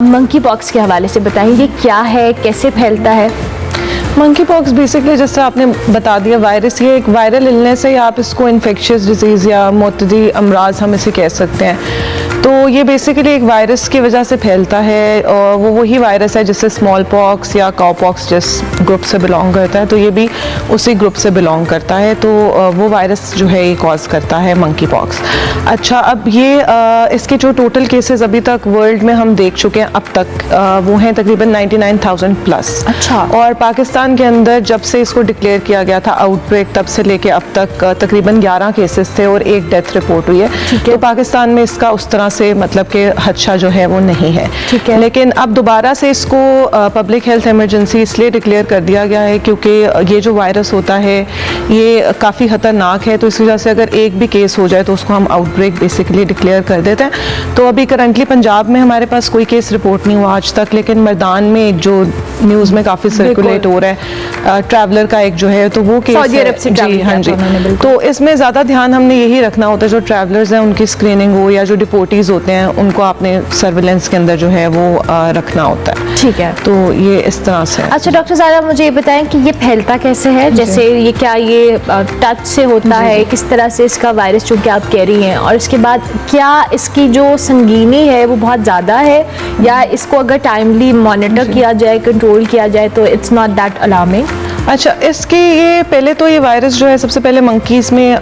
Monkey pox के हवाले से बताएं, ये क्या है, कैसे फैलता है? मंकी पॉक्स बेसिकली जैसे आपने बता दिया वायरस, ये एक वायरल इलनेस है या आप इसको इन्फेक्शियस डिजीज़ या मुतदी अमराज हम इसे कह सकते हैं। तो ये बेसिकली एक वायरस की वजह से फैलता है और वो वही वायरस है जिससे स्मॉल पॉक्स या काउ पॉक्स जिस ग्रुप से बिलोंग करता है, तो ये भी उसी ग्रुप से बिलोंग करता है। तो वो वायरस जो है ये कॉज करता है मंकी पॉक्स। अच्छा, अब ये इसके जो टोटल केसेस अभी तक वर्ल्ड में हम देख चुके हैं अब तक वो हैं तकरीबन 99,000 प्लस। अच्छा। और पाकिस्तान के अंदर जब से इसको डिक्लेयर किया गया था आउटब्रेक, तब से लेके अब तक तकरीबन 11 केसेस थे और एक डेथ रिपोर्ट हुई है। तो पाकिस्तान में इसका उस तरह से मतलब कि खदशा जो है वो नहीं है। ठीक है। लेकिन अब दोबारा से इसको पब्लिक हेल्थ इमरजेंसी इसलिए डिक्लेयर कर दिया गया है क्योंकि ये जो वायरस होता है ये काफ़ी ख़तरनाक है। तो इस वजह से अगर एक भी केस हो जाए तो उसको हम आउटब्रेक बेसिकली डिक्लेयर कर देते हैं। तो अभी करंटली पंजाब में हमारे पास कोई केस रिपोर्ट नहीं हुआ आज तक, लेकिन मर्दान में एक जो न्यूज़ में काफ़ी सर्कुलेट हो रहा है ट्रैवलर का एक जो है, तो वो केस सऊदी अरब से जी हाँ जी। तो इसमें ज़्यादा ध्यान हमने यही रखना होता है, जो ट्रैवलर्स हैं उनकी स्क्रीनिंग हो या जो डिपोर्टीज होते हैं उनको आपने सर्विलेंस के अंदर जो है वो रखना होता है। ठीक है। तो ये इस तरह से। अच्छा डॉक्टर ज़ारा, मुझे ये बताएं कि ये फैलता कैसे है? जैसे ये क्या ये टच से होता है, किस तरह से इसका वायरस जो कि आप कह रही हैं, और इसके बाद क्या इसकी जो संगीनी है वो बहुत ज़्यादा है या इसको अगर टाइमली मॉनिटर किया जाए, कंट्रोल किया जाए तो इट्स नॉट दैट अलार्मिंग? अच्छा, इसकी ये पहले तो ये वायरस जो है सबसे पहले मंकीज़ में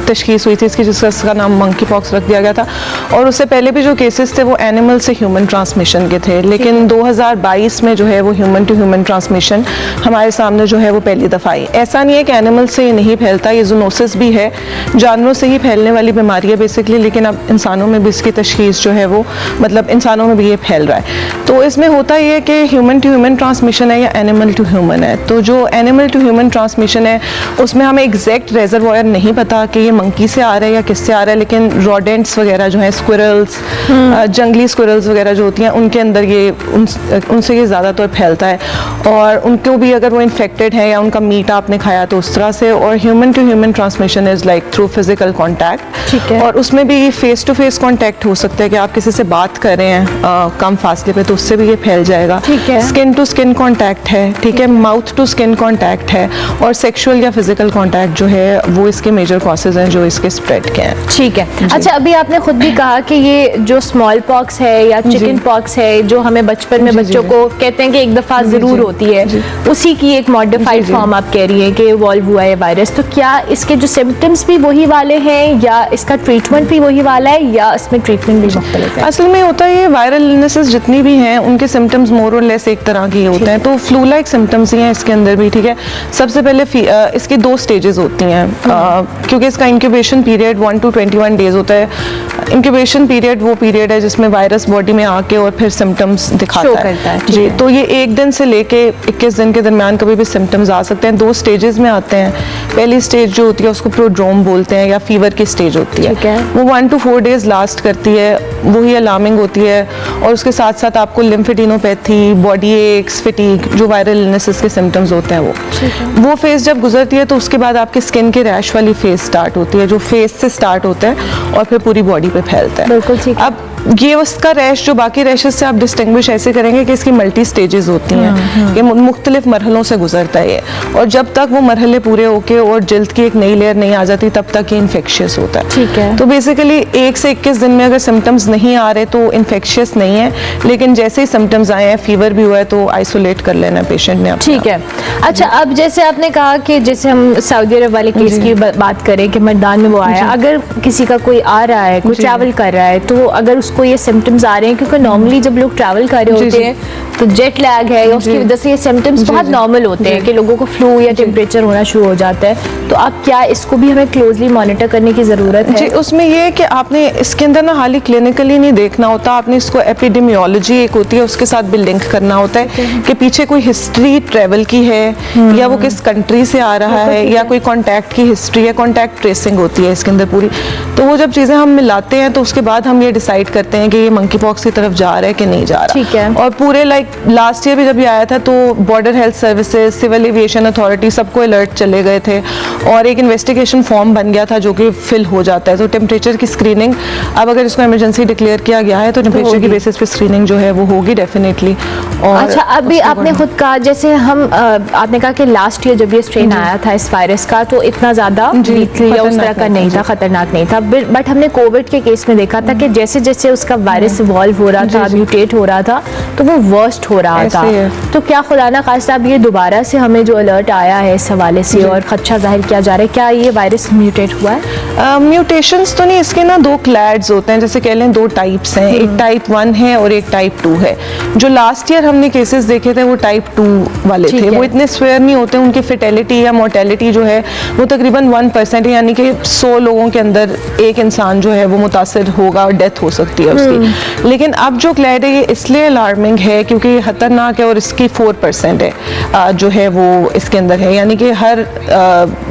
तशखीस हुई थी इसकी, जिसका नाम मंकी पॉक्स रख दिया गया था। और उससे पहले भी जो केसेस थे वो एनिमल से ह्यूमन ट्रांसमिशन के थे, लेकिन 2022 में जो है वो ह्यूमन टू ह्यूमन ट्रांसमिशन हमारे सामने जो है वो पहली दफ़ा आई। ऐसा नहीं है कि एनिमल से ये नहीं फैलता, ये जूनोसिस भी है, जानवरों से ही फैलने वाली बीमारी है बेसिकली, लेकिन अब इंसानों में भी इसकी तशखीस जो है वो मतलब इंसानों में भी ये फैल रहा है। तो इसमें होता ये है कि ह्यूमन टू ह्यूमन ट्रांसमिशन है या एनिमल टू ह्यूमन है। तो जो एनिमल टू ह्यूमन ट्रांसमिशन है उसमें हमें एग्जैक्ट रेजरवॉयर नहीं पता कि ये मंकी से आ रहा है या किससे आ रहा है, लेकिन रोडेंट्स वगैरह जो हैं, स्क्विरल्स, जंगली स्क्विरल्स वगैरह जो होती हैं उनके अंदर ये उनसे ये ज़्यादातर फैलता है। और उनको भी अगर वो इन्फेक्टेड है या उनका मीट आपने खाया तो उस तरह से। और human to human transmission is like through physical contact. ठीक है। और उसमें भी फेस टू फेस कॉन्टैक्ट हो सकता है कि आप किसी से बात कर रहे हैं कम फासले पे, तो उससे भी ये फैल जाएगा। ठीक है। स्किन टू स्किन कॉन्टैक्ट है, ठीक है, माउथ टू स्किन कॉन्टैक्ट है, और सेक्शुअल या फिजिकल कॉन्टैक्ट जो है वो इसके मेजर कॉसेज हैं जो इसके स्प्रेड के हैं। ठीक है। अच्छा, अभी आपने खुद भी कहा कि ये जो स्मॉल पॉक्स है या चिकन पॉक्स है जो हमें बचपन में बच्चों को कहते हैं कि एक दफ़ा ज़रूर होती है, उसी की एक मॉडिफाइड फॉर्म आप कह रही हैं कि इवॉल्व हुआ है वायरस। तो क्या इसके जो सिम्टम्स भी वही वाले हैं या इसका ट्रीटमेंट भी वही वाला है या इसमें ट्रीटमेंट भी मुख्तलिफ है? असल में होता है ये वायरल इलनेसेस जितनी भी हैं उनके सिम्टम्स मोर और लेस एक तरह के होते हैं। तो फ्लू लाइक सिम्टम्स ही हैं इसके अंदर भी, ठीक है। सबसे पहले इसकी 2 स्टेजेस होती हैं क्योंकि इसका इंक्यूबेशन पीरियड 1 to 21 डेज होता है। इंक्यूबेशन पीरियड वो पीरियड है जिसमें वायरस बॉडी में आके और फिर सिम्टम्स दिखाता है जी। तो ये 1 दिन से लेके 21 दिन के दरमियान कभी भी सिम्टम्स आ सकते हैं। 2 स्टेजेस में आते हैं। पहली स्टेज जो होती है उसको प्रोड्रोम बोलते हैं या फीवर की स्टेज होती है, वो 1 to 4 डेज लास्ट करती है, वही अलार्मिंग होती है। और उसके साथ साथ आपको लिम्फेडिनोपैथी, बॉडी एक्स, फिटीग, जो वायरल इलनेसेस के सिम्टम्स होते हैं वो फेज जब गुजरती है तो उसके बाद आपकी स्किन के रैश वाली फेज स्टार्ट होती है, जो फेस से स्टार्ट होता है और फिर पूरी बॉडी पे फैलता है। बिल्कुल ठीक। अब ये उसका रैश जो बाकी रैशेस से आप डिस्टिंग्विश ऐसे करेंगे कि इसकी मल्टी स्टेजेस होती हैं, ये मुख्तलिफ मरहलों से गुजरता है ये, और जब तक वो मरहले पूरे होके और जल्द की एक नई लेयर नहीं आ जाती तब तक ये इन्फेक्शियस होता है। ठीक है। तो बेसिकली 1 से 21 दिन में अगर सिम्टम्स नहीं आ रहे तो इन्फेक्शियस नहीं है, लेकिन जैसे ही सिम्टम्स आए हैं, फीवर भी हुआ है, तो आइसोलेट कर लेना पेशेंट ने। ठीक है। अच्छा, अब जैसे आपने कहा कि जैसे हम सऊदी अरब वाले केस की बात करें कि मर्दान में वो आया, अगर किसी का कोई आ रहा है, कोई ट्रैवल कर रहा है, तो अगर उसको ये सिम्टम्स आ रहे हैं, क्योंकि नॉर्मली जब लोग ट्रैवल कर रहे होते हैं तो जेट लैग है, उसकी वजह से ये सिम्टम्स बहुत नॉर्मल होते हैं कि लोगों को फ्लू या टेम्परेचर होना शुरू हो जाता है। तो आप क्या इसको भी हमें क्लोजली मॉनिटर करने की ज़रूरत है? जी, उसमें ये है कि आपने इसके अंदर ना हाली क्लिनिकली नहीं देखना होता, आपने इसको एपिडेमियोलॉजी एक होती है उसके साथ भी लिंक करना होता है कि पीछे कोई हिस्ट्री ट्रैवल की है या वो किस कंट्री से आ रहा है या कोई कॉन्टैक्ट की हिस्ट्री है, कॉन्टैक्ट ट्रेसिंग होती है इसके अंदर पूरी। तो वो जब चीज़ें हम मिलाते हैं तो उसके बाद हम ये डिसाइड करते हैं कि ये मंकी पॉक्स की तरफ जा रहा है कि नहीं जा रहा। ठीक है। और पूरे लाइक लास्ट ईयर भी जब ये आया था तो border health services, civil aviation authority सबको अलर्ट चले गए थे और एक इन्वेस्टिगेशन फॉर्म बन गया था जो कि फिल हो जाता है। तो टेम्परेचर की स्क्रीनिंग अब अगर इसको इमरजेंसी डिक्लेयर किया गया है तो टेम्परेचर की बेसिस पे स्क्रीनिंग जो है वो होगी डेफिनेटली। और अच्छा, अभी आपने खुद कहा, जैसे हम आपने कहा कि लास्ट ईयर जब ये स्ट्रेन आया था इस वायरस का तो इतना ज़्यादा लीथल या उस तरह का नहीं था, खतरनाक नहीं था, बट हमने कोविड के केस में देखा था कि जैसे जैसे उसका वायरस इवॉल्व हो रहा था, म्यूटेट हो रहा था, तो वो वर्स्ट हो रहा था। तो क्या खुदा ना खास्ता अब ये दोबारा से हमें जो अलर्ट आया है इस हवाले से और खदशा जाहिर किया जा रहा है, क्या ये वायरस म्यूटेट हुआ है? म्यूटेशंस तो नहीं, इसके ना दो क्लैड्स होते हैं, जैसे कह लें दो टाइप्स हैं, एक टाइप 1 है और एक टाइप 2 है। जो लास्ट ईयर हमने केसेस देखे थे वो टाइप 2 वाले थे, वो इतने स्वेयर नहीं होते, उनकी फेटेलिटी या मोर्टेलिटी जो है वो तकरीबन 1% है, यानी कि 100 लोगों के अंदर एक इंसान जो है वो मुतासर होगा और डेथ हो सकती है उसकी। लेकिन अब जो क्लैड है ये इसलिए अलार्मिंग है क्योंकि ये खतरनाक है और इसकी 4% है जो है वो इसके अंदर है, यानी कि हर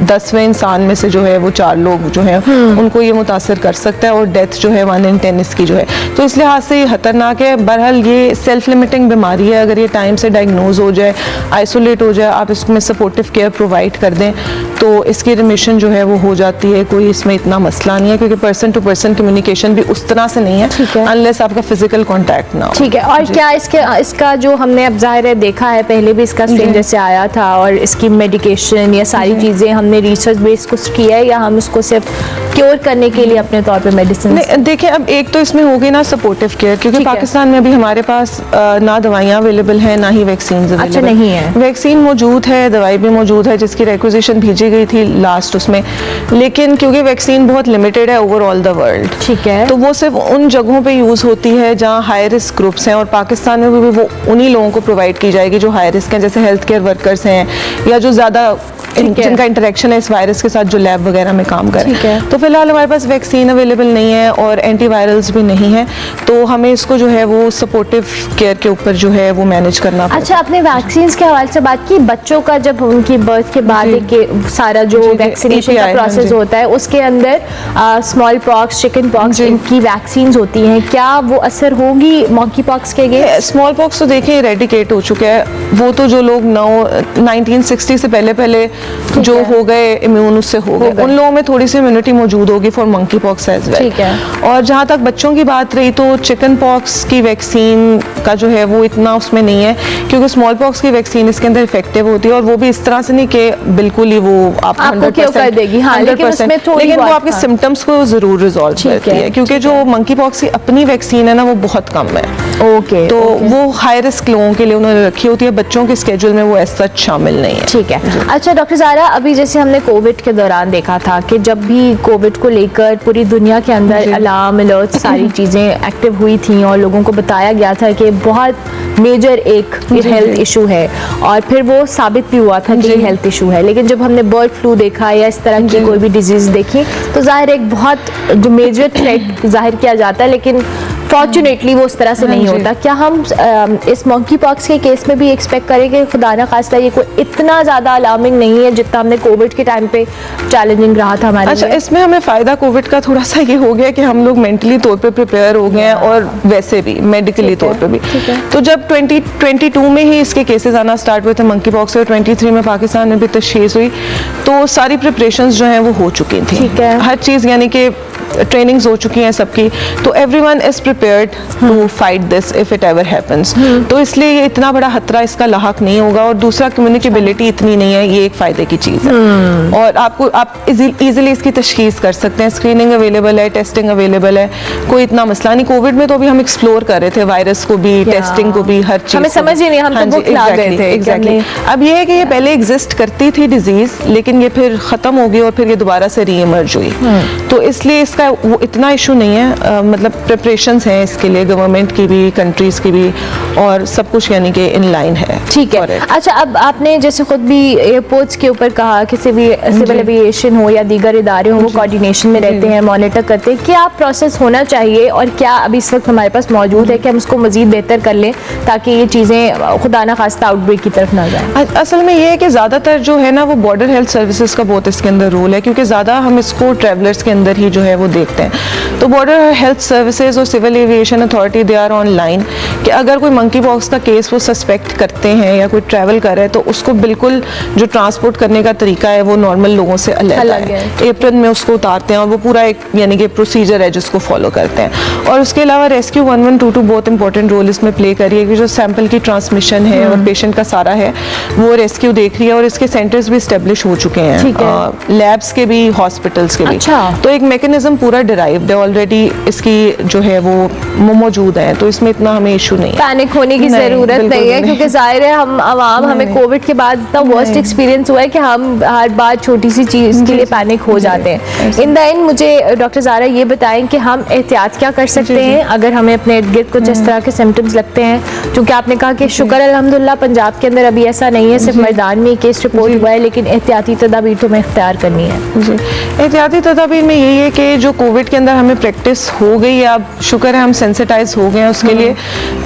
10वें इंसान में से जो है वो 4 लोग जो है उनको ये मुतासर कर सकता है और डेथ जो है 1 in 10 इसकी जो है, तो इस लिहाज से ये खतरनाक है। बहरहाल ये सेल्फ लिमिटिंग बीमारी है, अगर ये टाइम से डायग्नोज हो जाए, आइसोलेट हो जाए, आप इसमें सपोर्टिव केयर प्रोवाइड कर दें तो इसकी रिमिशन जो है वो हो जाती है, कोई इसमें इतना मसला नहीं है क्योंकि पर्सन टू पर्सन कम्युनिकेशन भी उस तरह से नहीं है अनलेस आपका फिजिकल कॉन्टैक्ट ना हो। ठीक है, और क्या इसका जो हमने अब जाहिर है देखा है, पहले भी इसका स्ट्रेन जैसे आया था और इसकी मेडिकेशन या सारी चीज़ें हमने रिसर्च बेस कुछ किया है या हम उसको सिर्फ क्योर करने के लिए अपने तौर पे मेडिसिन? देखिए, अब एक तो इसमें हो गई ना सपोर्टिव केयर, क्योंकि पाकिस्तान में अभी हमारे पास ना दवाइयाँ अवेलेबल हैं ना ही वैक्सीन अवेलेबल। अच्छा, नहीं है। वैक्सीन मौजूद है, दवाई भी मौजूद है जिसकी रिक्विजिशन भेजी गई थी लास्ट उसमें, लेकिन क्योंकि वैक्सीन बहुत लिमिटेड है ओवरऑल द वर्ल्ड, ठीक है, तो वो सिर्फ उन जगहों पे यूज़ होती है जहाँ हाई रिस्क ग्रुप्स हैं और पाकिस्तान में भी वो उन्हीं लोगों को प्रोवाइड की जाएगी जो हाई रिस्क हैं, जैसे हेल्थ केयर वर्कर्स हैं या जो ज़्यादा जिनका इंटरेक्शन है इस वायरस के साथ, जो लैब वगैरह में काम करें। तो फिलहाल हमारे पास वैक्सीन अवेलेबल नहीं है और एंटीवायरल्स भी नहीं है, तो हमें इसको जो है वो सपोर्टिव केयर के ऊपर जो है वो मैनेज करना पड़ता है। अच्छा, आपने वैक्सीन के हवाले से बात की, बच्चों का जब उनकी बर्थ के बाद के सारा जो वैक्सीनेशन का प्रोसेस होता है उसके अंदर स्मॉल पॉक्स, चिकन पॉक्स, इनकी वैक्सीन होती हैं, क्या वो असर होगी मंकी पॉक्स के अगेंस्ट? स्मॉल पॉक्स तो देखिए इरेडिकेट हो चुका है, वो तो जो लोग 1960 से पहले जो हो गए इम्यून उससे हो गए, उन लोगों में थोड़ी सी इम्यूनिटी मौजूद होगी for monkeypox as well. ठीक है। और जहाँ तक बच्चों की बात रही तो चिकन पॉक्स की वैक्सीन का जो है वो इतना उसमें नहीं है क्योंकि स्मॉल पॉक्स की वैक्सीन इसके अंदर इफेक्टिव होती है और वो भी इस तरह से नहीं कि बिल्कुल ही वो आपको 100% कर देगी, हाँ, लेकिन वो आपके सिम्टम्स को जरूर रिजॉल्व करती है क्योंकि जो मंकी पॉक्स की अपनी वैक्सीन है ना वो बहुत कम है। ओके, तो वो हाई रिस्क लोगों के लिए उन्होंने रखी होती है, बच्चों के स्केड्यूल में वो ऐसा शामिल नहीं है। ठीक है। अच्छा डॉक्टर ज़ारा, अभी जैसे हमने कोविड के दौरान देखा था कि जब भी कोविड को लेकर पूरी दुनिया के अंदर अलार्म, अलर्ट, सारी चीज़ें एक्टिव हुई थी और लोगों को बताया गया था कि बहुत मेजर एक हेल्थ इशू है और फिर वो साबित भी हुआ था कि हेल्थ इशू है, लेकिन जब हमने बर्ड फ्लू देखा या इस तरह की कोई भी डिजीज़ देखी तो जाहिर एक बहुत जो मेजर थ्रेट जाहिर किया जाता है, लेकिन फॉर्चुनेटली वो उस तरह से नहीं होता। क्या हम इस मंकी पॉक्स के केस में भी एक्सपेक्ट करें कि खुदा ना खास्ता ये कोई इतना ज़्यादा अलार्मिंग नहीं है जितना हमने कोविड के टाइम पे चैलेंजिंग रहा था हमारे लिए? इसमें हमें फ़ायदा कोविड का थोड़ा सा ये हो गया कि हम लोग मेंटली तौर पे प्रिपेयर हो गए हैं और वैसे भी मेडिकली तौर पे भी। तो जब 2022 में ही इसके केसेस आना स्टार्ट हुए थे मंकी पॉक्स और 23 में पाकिस्तान में भी तशख़ीस हुई तो सारी प्रिपरेशंस जो हैं वो हो चुकी थी, हर चीज़ यानी कि ट्रेनिंग्स हो चुकी हैं सबकी, तो everyone is prepared to fight this if it ever happens. तो इसलिए ये इतना बड़ा खतरा इसका लाहक नहीं होगा और दूसरा कम्युनिकेबिलिटी इतनी नहीं है, ये एक फ़ायदे की चीज़ है और आप इजीली इसकी तशख़ीस कर सकते हैं, स्क्रीनिंग अवेलेबल है, टेस्टिंग अवेलेबल है, कोई इतना मसला नहीं। कोविड में तो अभी हम एक्सप्लोर कर रहे थे वायरस को भी, टेस्टिंग को भी, हर चीज़ हमें समझ ही नहीं, हम तो बुखला गए थे। एग्जैक्टली। अब ये है कि ये पहले एग्जिस्ट करती थी डिजीज़, लेकिन ये फिर ख़त्म हो गई और फिर ये दोबारा से री इमर्ज हुई, तो इसलिए इसका वो इतना इशू नहीं है। मतलब प्रिपरेशंस हैं इसके लिए गवर्नमेंट की भी, कंट्रीज़ की भी, और सब कुछ यानी कि इन लाइन है। ठीक है। अच्छा, अब आपने जैसे खुद भी एयरपोर्ट्स के ऊपर कहा कि सिविल एविएशन हो या दीगर इदारे हो वो कोऑर्डिनेशन में रहते हैं, मॉनिटर करते हैं, क्या प्रोसेस होना चाहिए और क्या अभी इस वक्त हमारे पास मौजूद है कि हम उसको मज़ीद बेहतर कर लें ताकि ये चीज़ें खुदा ना खास्ता आउटब्रेक की तरफ ना जाए? असल में ये है कि ज़्यादातर जो है ना वो बॉर्डर हेल्थ सर्विसेज का बहुत इसके अंदर रोल है क्योंकि ज़्यादा हम इसको ट्रैवलर्स के अंदर ही जो है वो देखते हैं। तो बॉर्डर हेल्थ सर्विसेज और civil aviation authority they are online कि अगर कोई मंकी पॉक्स का केस वो सस्पेक्ट करते हैं या कोई ट्रैवल कर रहा है तो उसको बिल्कुल जो ट्रांसपोर्ट करने का तरीका है वो नॉर्मल लोगों से अलग है। एप्रन में उसको उतारते हैं और वो पूरा एक यानी कि प्रोसीजर है जिसको फॉलो करते हैं। और उसके अलावा रेस्क्यू 1122 बहुत इंपॉर्टेंट रोल इसमें प्ले कर रही है कि जो सैंपल की ट्रांसमिशन है और पेशेंट का सारा है वो रेस्क्यू देख रही है और इसके सेंटर्स भी इस्टेब्लिश हो चुके हैं, लैब्स के भी, हॉस्पिटल्स के भी। अच्छा। तो एक मैकेनिज्म पूरा डिराइव्ड है ऑलरेडी, इसकी जो है वो मौजूद है, तो इसमें इतना हमें इशू नहीं है, पैनिक होने की जरूरत नहीं है, क्योंकि जाहिर है हम आवाम हमें कोविड के बाद इतना वर्स्ट एक्सपीरियंस हुआ है कि हम हर बार छोटी सी चीज के लिए पैनिक हो जाते हैं। इन द एंड मुझे डॉक्टर ज़ारा ये बताएं कि हम एहतियात क्या कर सकते हैं अगर हमें अपने इर्द गिर्द कुछ इस तरह के सिम्टम्स लगते हैं, क्योंकि आपने कहा कि शुक्र अल्हम्दुलिल्लाह पंजाब के अंदर अभी ऐसा नहीं है, सिर्फ मैदान में केस रिपोर्ट हुआ है, लेकिन एहतियाती तदाबीर तो हमें इख्तियार करनी है। जी, एहतियाती तदाबीर में यही है कि जो कोविड के अंदर हमें प्रैक्टिस हो गई है, अब शुक्र है हम सेंसिटाइज हो गए हैं उसके लिए,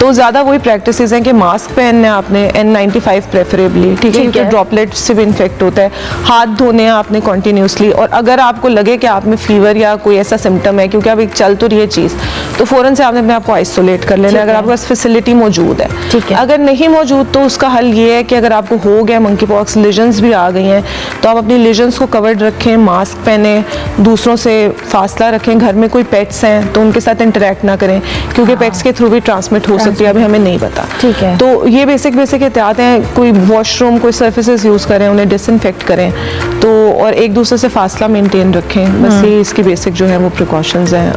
तो ज़्यादा वही प्रैक्टिसेस हैं कि मास्क पहनना है आपने, N95 प्रेफरेबली, ठीक है, क्योंकि ड्रॉपलेट से भी इन्फेक्ट होता है, हाथ धोने हैं आपने कॉन्टीन्यूसली, और अगर आपको लगे कि आप में फीवर या कोई ऐसा सिम्टम है, क्योंकि अब एक चल तो रही है चीज़, तो फ़ौरन से आपने अपने आप को आइसोलेट कर लेना है अगर आपके पास फैसिलिटी मौजूद है। ठीक है। अगर नहीं मौजूद तो उसका हल ये है कि अगर आपको हो गया मंकी पॉक्स, लीजन्स भी आ गई हैं, तो आप अपनी लीजन्स को कवर्ड रखें, मास्क पहने, दूसरों से फासला रखें, घर में कोई पेट्स हैं तो उनके साथ इंटरेक्ट ना करें, क्योंकि पेट्स के थ्रू भी ट्रांसमिट हो सकती है, अभी हमें नहीं पता। ठीक है। तो ये बेसिक एहतियात हैं, कोई वॉशरूम, कोई सर्फिसेज यूज़ करें, उन्हें डिसइंफेक्ट करें, तो और एक दूसरे से फासला मेंटेन रखें, बस ये इसकी बेसिक जो है वो प्रिकॉशंस हैं